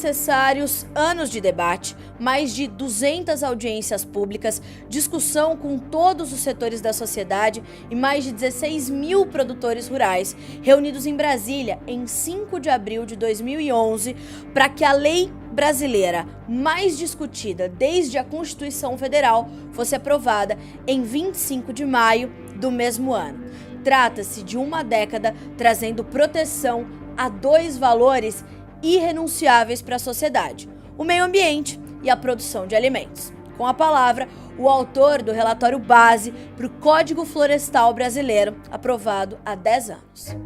necessários anos de debate, mais de 200 audiências públicas, discussão com todos os setores da sociedade e mais de 16 mil produtores rurais reunidos em Brasília em 5 de abril de 2011 para que a lei brasileira mais discutida desde a Constituição Federal fosse aprovada em 25 de maio do mesmo ano. Trata-se de uma década trazendo proteção a dois valores irrenunciáveis para a sociedade: o meio ambiente e a produção de alimentos. Com a palavra, o autor do relatório base para o Código Florestal Brasileiro, aprovado há 10 anos.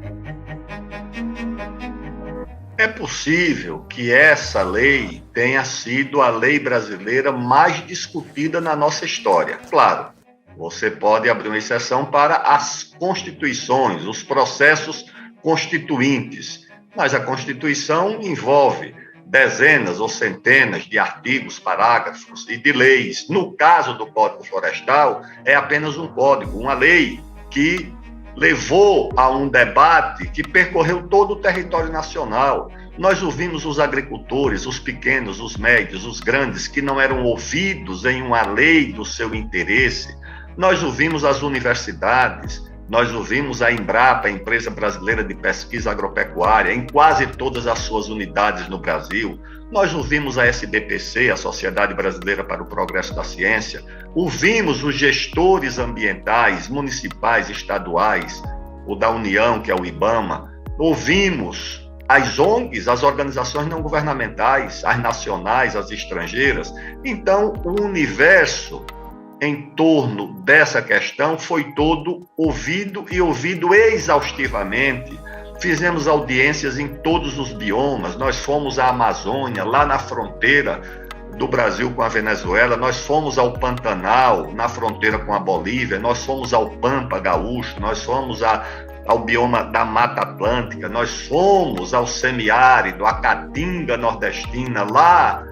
É possível que essa lei tenha sido a lei brasileira mais discutida na nossa história. Claro, você pode abrir uma exceção para as constituições, os processos constituintes, mas a Constituição envolve dezenas ou centenas de artigos, parágrafos e de leis. No caso do Código Florestal, é apenas um código, uma lei que levou a um debate que percorreu todo o território nacional. Nós ouvimos os agricultores, os pequenos, os médios, os grandes, que não eram ouvidos em uma lei do seu interesse. Nós ouvimos as universidades, nós ouvimos a Embrapa, a Empresa Brasileira de Pesquisa Agropecuária, em quase todas as suas unidades no Brasil. Nós ouvimos a SBPC, a Sociedade Brasileira para o Progresso da Ciência. Ouvimos os gestores ambientais, municipais, estaduais, o da União, que é o IBAMA. Ouvimos as ONGs, as organizações não governamentais, as nacionais, as estrangeiras. Então, o universo em torno dessa questão foi todo ouvido e ouvido exaustivamente. Fizemos audiências em todos os biomas, nós fomos à Amazônia, lá na fronteira do Brasil com a Venezuela, nós fomos ao Pantanal, na fronteira com a Bolívia, nós fomos ao Pampa Gaúcho, nós fomos ao bioma da Mata Atlântica, nós fomos ao semiárido, à Caatinga nordestina, lá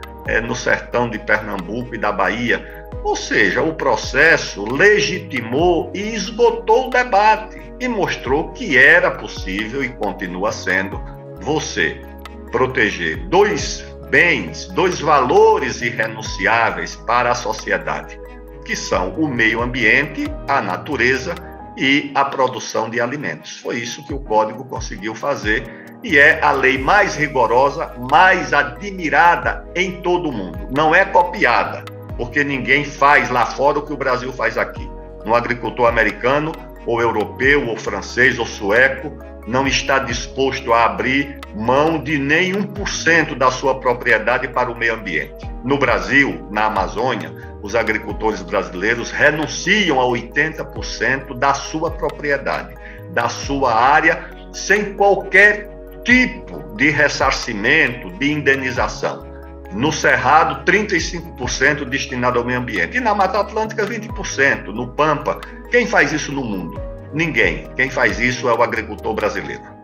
no sertão de Pernambuco e da Bahia. Ou seja, o processo legitimou e esgotou o debate e mostrou que era possível e continua sendo você proteger dois bens, dois valores irrenunciáveis para a sociedade, que são o meio ambiente, a natureza e a produção de alimentos. Foi isso que o Código conseguiu fazer e é a lei mais rigorosa, mais admirada em todo o mundo. Não é copiada, porque ninguém faz lá fora o que o Brasil faz aqui. Um agricultor americano, ou europeu, ou francês, ou sueco, não está disposto a abrir mão de nem 1% da sua propriedade para o meio ambiente. No Brasil, na Amazônia, os agricultores brasileiros renunciam a 80% da sua propriedade, da sua área, sem qualquer tipo de ressarcimento, de indenização. No Cerrado, 35% destinado ao meio ambiente. E na Mata Atlântica, 20%. No Pampa, quem faz isso no mundo? Ninguém. Quem faz isso é o agricultor brasileiro.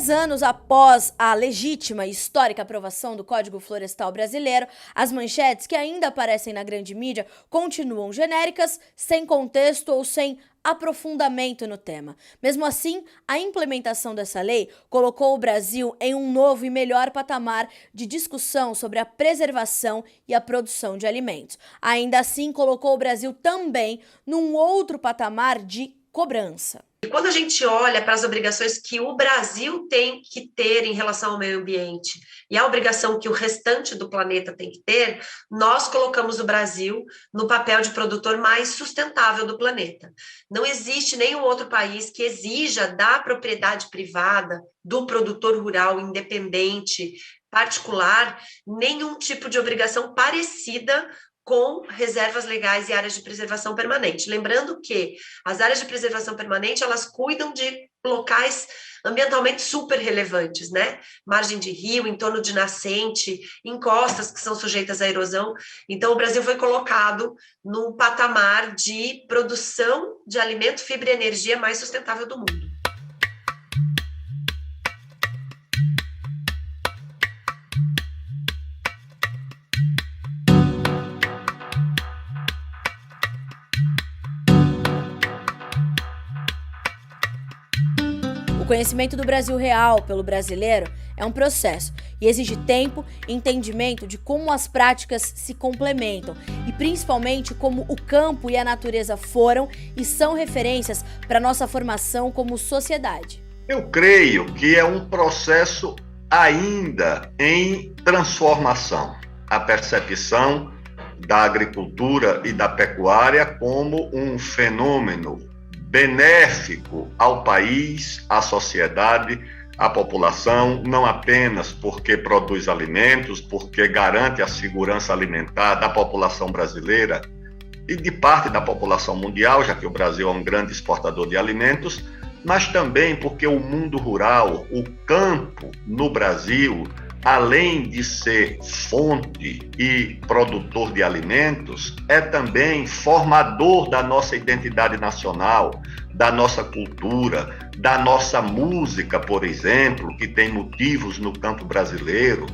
Anos após a legítima e histórica aprovação do Código Florestal Brasileiro, as manchetes que ainda aparecem na grande mídia continuam genéricas, sem contexto ou sem aprofundamento no tema. Mesmo assim, a implementação dessa lei colocou o Brasil em um novo e melhor patamar de discussão sobre a preservação e a produção de alimentos. Ainda assim, colocou o Brasil também num outro patamar de cobrança. E quando a gente olha para as obrigações que o Brasil tem que ter em relação ao meio ambiente e a obrigação que o restante do planeta tem que ter, nós colocamos o Brasil no papel de produtor mais sustentável do planeta. Não existe nenhum outro país que exija da propriedade privada, do produtor rural independente, particular, nenhum tipo de obrigação parecida com reservas legais e áreas de preservação permanente. Lembrando que as áreas de preservação permanente, elas cuidam de locais ambientalmente super relevantes, né? Margem de rio, entorno de nascente, encostas que são sujeitas à erosão. Então, o Brasil foi colocado num patamar de produção de alimento, fibra e energia mais sustentável do mundo. O conhecimento do Brasil real pelo brasileiro é um processo e exige tempo e entendimento de como as práticas se complementam e principalmente como o campo e a natureza foram e são referências para nossa formação como sociedade. Eu creio que é um processo ainda em transformação. A percepção da agricultura e da pecuária como um fenômeno benéfico ao país, à sociedade, à população, não apenas porque produz alimentos, porque garante a segurança alimentar da população brasileira e de parte da população mundial, já que o Brasil é um grande exportador de alimentos, mas também porque o mundo rural, o campo no Brasil, além de ser fonte e produtor de alimentos, é também formador da nossa identidade nacional, da nossa cultura, da nossa música, por exemplo, que tem motivos no campo brasileiro,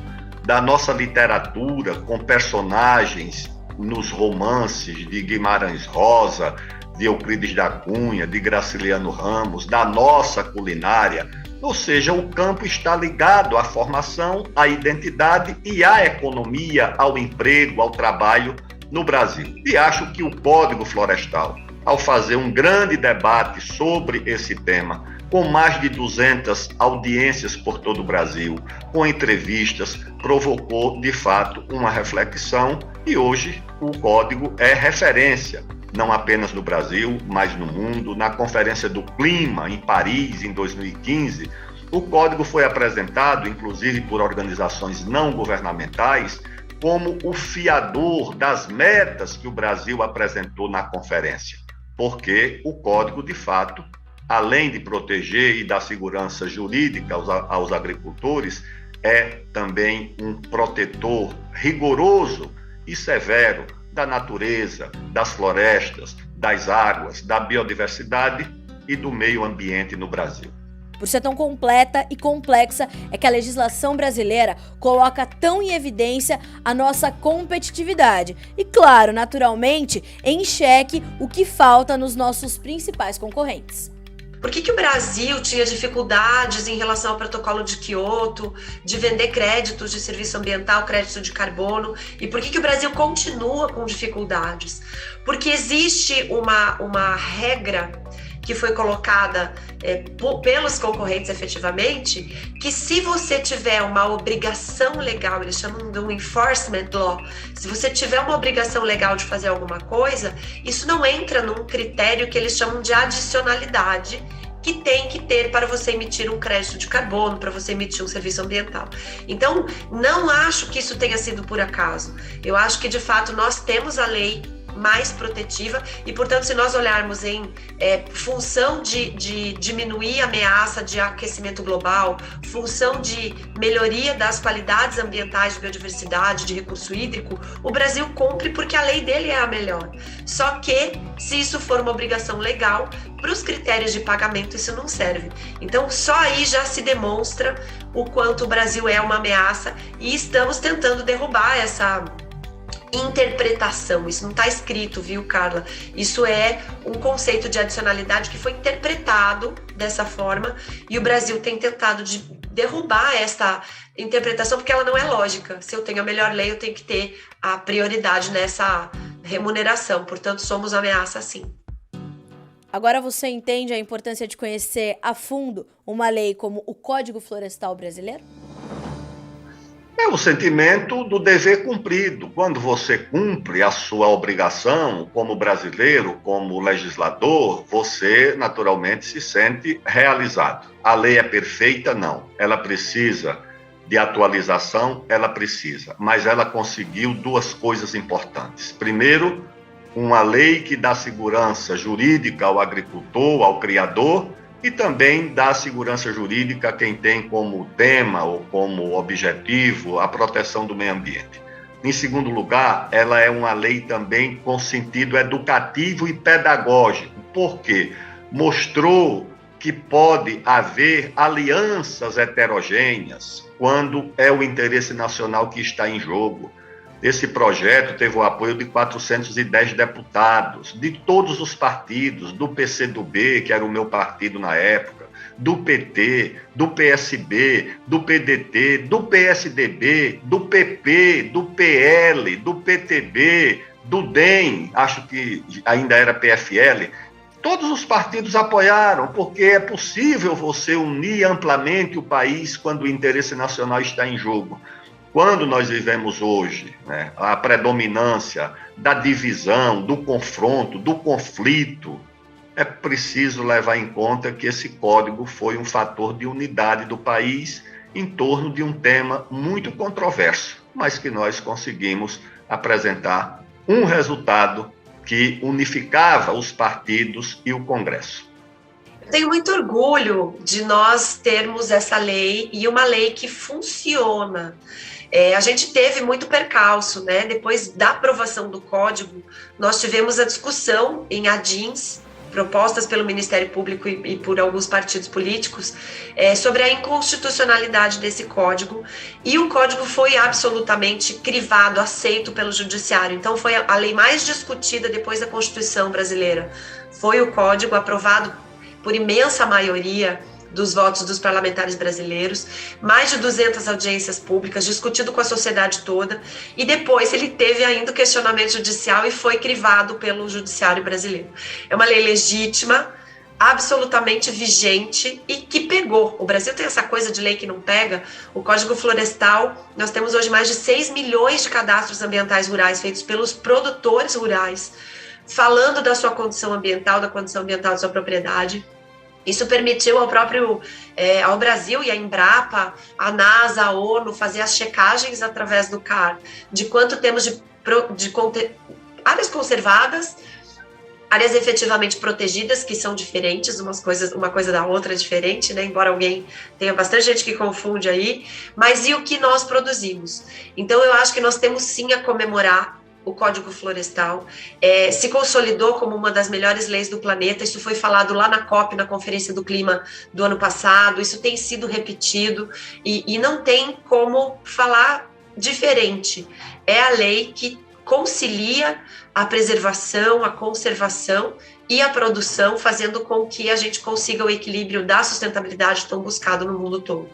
da nossa literatura, com personagens nos romances de Guimarães Rosa, de Euclides da Cunha, de Graciliano Ramos, da nossa culinária. Ou seja, o campo está ligado à formação, à identidade e à economia, ao emprego, ao trabalho no Brasil. E acho que o Código Florestal, ao fazer um grande debate sobre esse tema, com mais de 200 audiências por todo o Brasil, com entrevistas, provocou, de fato, uma reflexão e hoje o Código é referência, não apenas no Brasil, mas no mundo. Na Conferência do Clima, em Paris, em 2015, o Código foi apresentado, inclusive por organizações não governamentais, como o fiador das metas que o Brasil apresentou na conferência, porque o Código, de fato, além de proteger e dar segurança jurídica aos agricultores, é também um protetor rigoroso e severo da natureza, das florestas, das águas, da biodiversidade e do meio ambiente no Brasil. Por ser tão completa e complexa, é que a legislação brasileira coloca tão em evidência a nossa competitividade e, claro, naturalmente, em xeque o que falta nos nossos principais concorrentes. Por que o Brasil tinha dificuldades em relação ao protocolo de Quioto, de vender créditos de serviço ambiental, crédito de carbono? E por que o Brasil continua com dificuldades? Porque existe uma regra que foi colocada pelos concorrentes efetivamente, que se você tiver uma obrigação legal, eles chamam de um enforcement law, se você tiver uma obrigação legal de fazer alguma coisa, isso não entra num critério que eles chamam de adicionalidade, que tem que ter para você emitir um crédito de carbono, para você emitir um serviço ambiental. Então, não acho que isso tenha sido por acaso. Eu acho que, de fato, nós temos a lei mais protetiva e, portanto, se nós olharmos em função de diminuir a ameaça de aquecimento global, função de melhoria das qualidades ambientais de biodiversidade, de recurso hídrico, o Brasil cumpre porque a lei dele é a melhor. Só que, se isso for uma obrigação legal, para os critérios de pagamento isso não serve. Então, só aí já se demonstra o quanto o Brasil é uma ameaça e estamos tentando derrubar essa interpretação. Isso não está escrito, viu, Carla? Isso é um conceito de adicionalidade que foi interpretado dessa forma e o Brasil tem tentado de derrubar esta interpretação porque ela não é lógica. Se eu tenho a melhor lei, eu tenho que ter a prioridade nessa remuneração. Portanto, somos ameaça sim. Agora você entende a importância de conhecer a fundo uma lei como o Código Florestal Brasileiro? É o sentimento do dever cumprido. Quando você cumpre a sua obrigação como brasileiro, como legislador, você naturalmente se sente realizado. A lei é perfeita? Não. Ela precisa de atualização ela precisa, mas ela conseguiu duas coisas importantes. Primeiro, uma lei que dá segurança jurídica ao agricultor, ao criador, e também dá segurança jurídica a quem tem como tema ou como objetivo a proteção do meio ambiente. Em segundo lugar, ela é uma lei também com sentido educativo e pedagógico. Por quê? Mostrou que pode haver alianças heterogêneas quando é o interesse nacional que está em jogo. Esse projeto teve o apoio de 410 deputados, de todos os partidos, do PCdoB, que era o meu partido na época, do PT, do PSB, do PDT, do PSDB, do PP, do PL, do PTB, do DEM, acho que ainda era PFL. Todos os partidos apoiaram, porque é possível você unir amplamente o país quando o interesse nacional está em jogo. Quando nós vivemos hoje, né, a predominância da divisão, do confronto, do conflito, é preciso levar em conta que esse código foi um fator de unidade do país em torno de um tema muito controverso, mas que nós conseguimos apresentar um resultado que unificava os partidos e o Congresso. Tenho muito orgulho de nós termos essa lei e uma lei que funciona. A gente teve muito percalço, né? Depois da aprovação do código, nós tivemos a discussão em ADINs, propostas pelo Ministério Público e por alguns partidos políticos, sobre a inconstitucionalidade desse código, e o código foi absolutamente crivado, aceito pelo Judiciário. Então, foi a lei mais discutida depois da Constituição brasileira. Foi o código aprovado por imensa maioria dos votos dos parlamentares brasileiros, mais de 200 audiências públicas, discutido com a sociedade toda, e depois ele teve ainda o questionamento judicial e foi crivado pelo judiciário brasileiro. É uma lei legítima, absolutamente vigente e que pegou. O Brasil tem essa coisa de lei que não pega. O Código Florestal, nós temos hoje mais de 6 milhões de cadastros ambientais rurais feitos pelos produtores rurais, falando da sua condição ambiental, da condição ambiental da sua propriedade. Isso permitiu ao Brasil e à Embrapa, a NASA, a ONU, fazer as checagens através do CAR, de quanto temos de áreas conservadas, áreas efetivamente protegidas, que são diferentes, uma coisa da outra é diferente, né? Embora tenha bastante gente que confunde aí, mas e o que nós produzimos? Então, eu acho que nós temos sim a comemorar o Código Florestal, se consolidou como uma das melhores leis do planeta. Isso foi falado lá na COP, na Conferência do Clima do ano passado, isso tem sido repetido, e não tem como falar diferente. É a lei que concilia a preservação, a conservação e a produção, fazendo com que a gente consiga o equilíbrio da sustentabilidade tão buscado no mundo todo.